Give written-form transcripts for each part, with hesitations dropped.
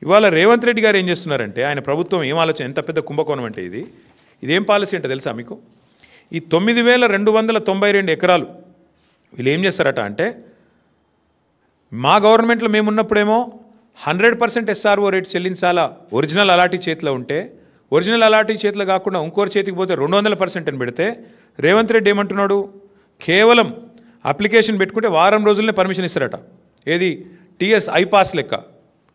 ఇవాళ రేవంత్ రెడ్డి గారు ఏం చేస్తున్నారంటే ఆయన ప్రభుత్వం ఏం ఆలోచన, ఎంత పెద్ద కుంభకోణం అంటే ఇదేం పాలసీ అంటే తెలుసా మీకు? ఈ 9,292 ఎకరాలు వీళ్ళు ఏం చేస్తారట అంటే, మా గవర్నమెంట్లో మేమున్నప్పుడేమో 100% SRO రేట్ చెల్లించాలా ఒరిజినల్ అలాటీ చేతిలో ఉంటే, ఒరిజినల్ అలాటీ చేతిలో కాకుండా ఇంకోరి చేతికి పోతే 200% అని పెడితే, రేవంత్ రెడ్డి ఏమంటున్నాడు, కేవలం అప్లికేషన్ పెట్టుకుంటే వారం రోజులనే పర్మిషన్ ఇస్తారట. ఏది టీఎస్ ఐపాస్ లెక్క,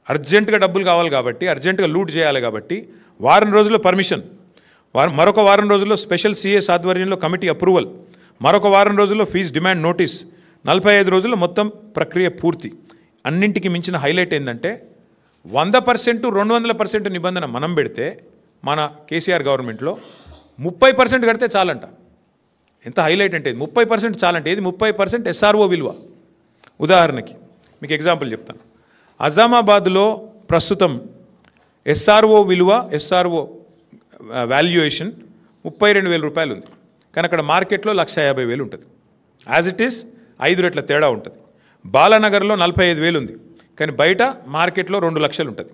అర్జెంటుగా డబ్బులు కావాలి కాబట్టి, అర్జెంటుగా లూట్ చేయాలి కాబట్టి వారం రోజుల్లో పర్మిషన్, మరొక వారం రోజుల్లో స్పెషల్ సిఎస్ ఆధ్వర్యంలో కమిటీ అప్రూవల్, మరొక వారం రోజుల్లో ఫీజు డిమాండ్ నోటీస్, 45 రోజుల్లో మొత్తం ప్రక్రియ పూర్తి. అన్నింటికి మించిన హైలైట్ ఏంటంటే 100% 200% నిబంధన మనం పెడితే మన కేసీఆర్ గవర్నమెంట్లో 30% కడితే చాలంట. ఎంత హైలైట్ అంటే 30% చాలంటే, ఏది 30% SRO విలువ. ఉదాహరణకి మీకు ఎగ్జాంపుల్ చెప్తాను. అజామాబాద్లో ప్రస్తుతం SRO విలువ, SRO వాల్యుయేషన్ 32,000 రూపాయలు ఉంది. కానీ అక్కడ మార్కెట్లో 150,000 ఉంటుంది. యాజ్ ఇట్ ఈస్ 5 రెట్ల తేడా ఉంటుంది. బాలానగర్లో 45,000 ఉంది, కానీ బయట మార్కెట్లో 2 లక్షలు ఉంటుంది.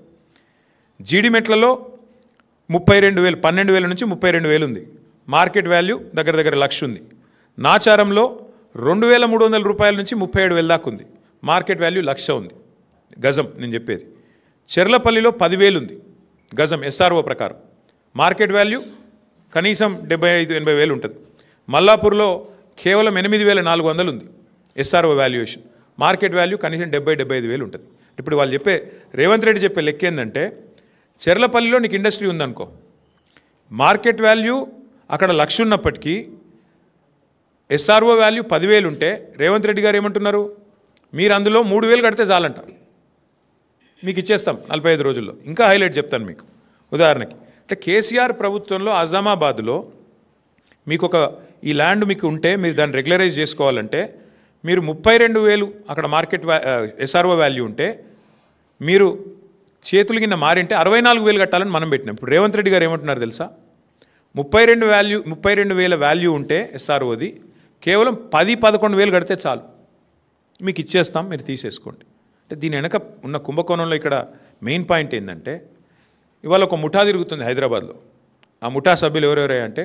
జీడిమెట్లలో 32,000, 12,000 నుంచి 32,000 ఉంది. మార్కెట్ వాల్యూ దగ్గర దగ్గర 1,00,000 ఉంది. నాచారంలో 2,300 రూపాయల నుంచి 37,000 దాకా ఉంది. మార్కెట్ వాల్యూ 1,00,000 ఉంది గజం నేను చెప్పేది. చెర్లపల్లిలో 10,000 ఉంది గజం SRO ప్రకారం, మార్కెట్ వాల్యూ కనీసం 75,000-80,000 ఉంటుంది. మల్లాపూర్లో కేవలం 8,400 ఉంది SRO వాల్యుయేషన్, మార్కెట్ వాల్యూ కనీసం 70,000-75,000 ఉంటుంది. ఇప్పుడు వాళ్ళు చెప్పే, రేవంత్ రెడ్డి చెప్పే లెక్క ఏంటంటే, చెర్లపల్లిలో నీకు ఇండస్ట్రీ ఉందనుకో, మార్కెట్ వాల్యూ అక్కడ 1,00,000 ఉన్నప్పటికీ SRO వాల్యూ 10,000 ఉంటే రేవంత్ రెడ్డి గారు ఏమంటున్నారు, మీరు అందులో 3,000 కడితే చాలంట, మీకు ఇచ్చేస్తాం 45 రోజుల్లో. ఇంకా హైలైట్ చెప్తాను మీకు. ఉదాహరణకి అంటే కేసీఆర్ ప్రభుత్వంలో అజామాబాద్లో మీకు ఈ ల్యాండ్ మీకు ఉంటే, మీరు దాన్ని రెగ్యులరైజ్ చేసుకోవాలంటే మీరు 32,000 అక్కడ మార్కెట్ SRO వాల్యూ ఉంటే, మీరు చేతులు కింద మారింటే 64,000 కట్టాలని మనం పెట్టినాం. ఇప్పుడు రేవంత్ రెడ్డి గారు ఏమంటున్నారు తెలుసా, 32,000 వాల్యూ ఉంటే SROది కేవలం 10-11,000 కడితే చాలు, మీకు ఇచ్చేస్తాం, మీరు తీసేసుకోండి. అంటే దీని వెనక ఉన్న కుంభకోణంలో ఇక్కడ మెయిన్ పాయింట్ ఏంటంటే, ఇవాళ ఒక ముఠా తిరుగుతుంది హైదరాబాద్లో. ఆ ముఠా సభ్యులు ఎవరెవరే అంటే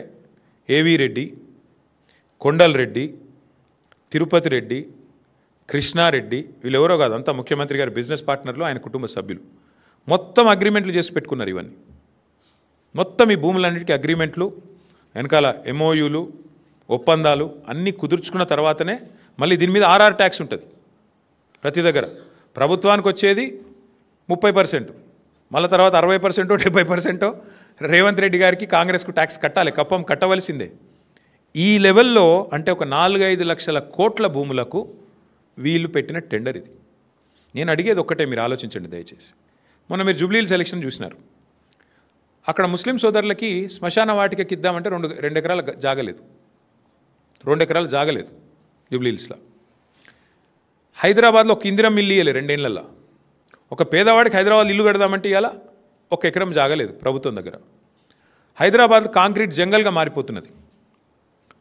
ఏవీ రెడ్డి, కొండల్ రెడ్డి, తిరుపతి రెడ్డి, కృష్ణారెడ్డి, వీళ్ళు ఎవరో కాదు, అంతా ముఖ్యమంత్రి గారి బిజినెస్ పార్ట్నర్లు, ఆయన కుటుంబ సభ్యులు. మొత్తం అగ్రిమెంట్లు చేసి పెట్టుకున్నారు. ఇవన్నీ మొత్తం ఈ భూములన్నిటికీ అగ్రిమెంట్లు, వెనకాల MOUలు, ఒప్పందాలు అన్నీ కుదుర్చుకున్న తర్వాతనే మళ్ళీ దీని మీద RR ట్యాక్స్ ఉంటుంది. ప్రతి దగ్గర ప్రభుత్వానికి వచ్చేది 30%, మళ్ళీ తర్వాత 60%, 70% రేవంత్ రెడ్డి గారికి, కాంగ్రెస్కు ట్యాక్స్ కట్టాలి, కప్పం కట్టవలసిందే. ఈ లెవెల్లో అంటే ఒక 4-5 లక్షల కోట్ల భూములకు వీళ్ళు పెట్టిన టెండర్ ఇది. నేను అడిగేది ఒక్కటే, మీరు ఆలోచించండి దయచేసి. మొన్న మీరు జూబ్లీహిల్స్ ఎలక్షన్ చూసినారు. అక్కడ ముస్లిం సోదరులకి శ్మశాన వాటికకి ఇద్దామంటే 2 ఎకరాల జాగలేదు, 2 ఎకరాలు జాగలేదు జూబ్లీహిల్స్లో. హైదరాబాద్లో ఒక ఇందిరం ఇల్లు ఇవ్వలేదు 2 ఏళ్లలో. ఒక పేదవాడికి హైదరాబాద్ ఇల్లు కడదామంటే ఇవాళ 1 ఎకరం జాగలేదు ప్రభుత్వం దగ్గర. హైదరాబాద్ కాంక్రీట్ జంగల్గా మారిపోతున్నది.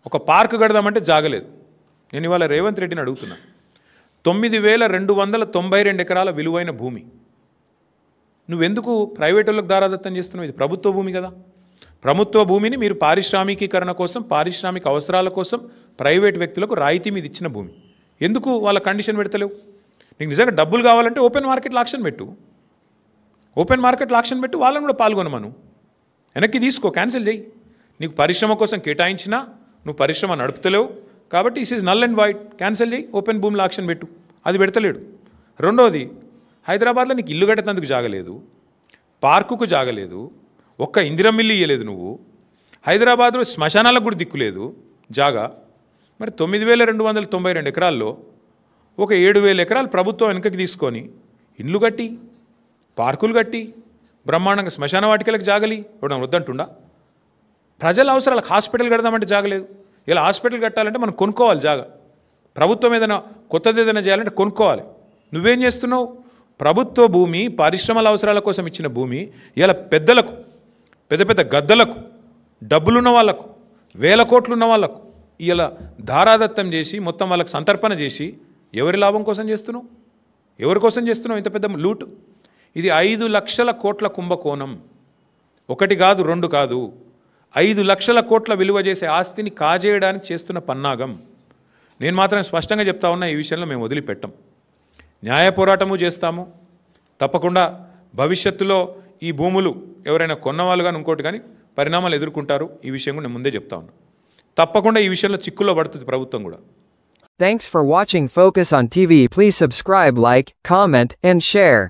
ఒక పార్క్ కడదామంటే జాగలేదు. నేను ఇవాళ రేవంత్ రెడ్డిని అడుగుతున్నా, 9,292 ఎకరాల విలువైన భూమి నువ్వెందుకు ప్రైవేట్ వాళ్ళకి దారాదత్తం చేస్తున్నావు? ఇది ప్రభుత్వ భూమి కదా. ప్రభుత్వ భూమిని మీరు పారిశ్రామికీకరణ కోసం, పారిశ్రామిక అవసరాల కోసం ప్రైవేట్ వ్యక్తులకు రాయితీ మీద ఇచ్చిన భూమి, ఎందుకు వాళ్ళ కండిషన్ పెడతలేవు? నీకు నిజంగా డబ్బులు కావాలంటే ఓపెన్ మార్కెట్లో ఆక్షన్ పెట్టు, ఓపెన్ మార్కెట్లో ఆక్షన్ పెట్టు, వాళ్ళని కూడా పాల్గొనమను, వెనక్కి తీసుకో, క్యాన్సిల్ చేయి. నీకు పరిశ్రమ కోసం కేటాయించినా నువ్వు పరిశ్రమ నడుపుతలేవు కాబట్టి is is null and wide, cancel చేయి, ఓపెన్ భూమిలో ఆక్షన్ పెట్టు. అది పెడతలేడు. రెండోది, హైదరాబాద్లో నీకు ఇల్లు కట్టేందుకు జాగలేదు, పార్కుకు జాగలేదు, ఒక్క ఇందిరం ఇల్లు ఇయ్యలేదు నువ్వు, హైదరాబాద్లో శ్మశానాలకు కూడా దిక్కులేదు జాగా. మరి 9,292 ఎకరాల్లో ఒక 7,000 ఎకరాలు ప్రభుత్వం వెనుకకి తీసుకొని ఇండ్లు కట్టి, పార్కులు కట్టి, బ్రహ్మాండంగా శ్మశాన వాటికలకు జాగలి ఇవ్వడం వద్దంటుండా? ప్రజల అవసరాలకు హాస్పిటల్ కడదామంటే జాగలేదు. ఇలా హాస్పిటల్ కట్టాలంటే మనం కొనుక్కోవాలి జాగా. ప్రభుత్వం ఏదైనా కొత్తది ఏదైనా చేయాలంటే కొనుక్కోవాలి. నువ్వేం చేస్తున్నావు? ప్రభుత్వ భూమి, పరిశ్రమల అవసరాల కోసం ఇచ్చిన భూమి ఇలా పెద్దలకు, పెద్ద పెద్ద గద్దలకు, డబ్బులున్న వాళ్ళకు, 1,000 కోట్లు ఉన్న వాళ్ళకు ఇలా ధారాదత్తం చేసి మొత్తం వాళ్ళకి సంతర్పణ చేసి ఎవరి లాభం కోసం చేస్తున్నావు? ఎవరి కోసం చేస్తున్నావు ఇంత పెద్ద లూటు? ఇది 5 లక్షల కోట్ల కుంభకోణం. ఒకటి కాదు, రెండు కాదు, 5 లక్షల కోట్ల విలువ చేసే ఆస్తిని కాజేయడానికి చేస్తున్న పన్నాగం. నేను మాత్రం స్పష్టంగా చెప్తా ఉన్నా, ఈ విషయంలో మేము వదిలిపెట్టం. న్యాయ పోరాటము చేస్తాము. తప్పకుండా భవిష్యత్తులో ఈ భూములు ఎవరైనా కొన్నవాళ్ళు కానీ ఇంకోటి కానీ పరిణామాలు ఎదుర్కొంటారు. ఈ విషయం కూడా నేను ముందే చెప్తా ఉన్నా. తప్పకుండా ఈ విషయంలో చిక్కుల్లో పడుతుంది ప్రభుత్వం కూడా. Thanks for watching Focus on TV. Please subscribe, like, comment, and share.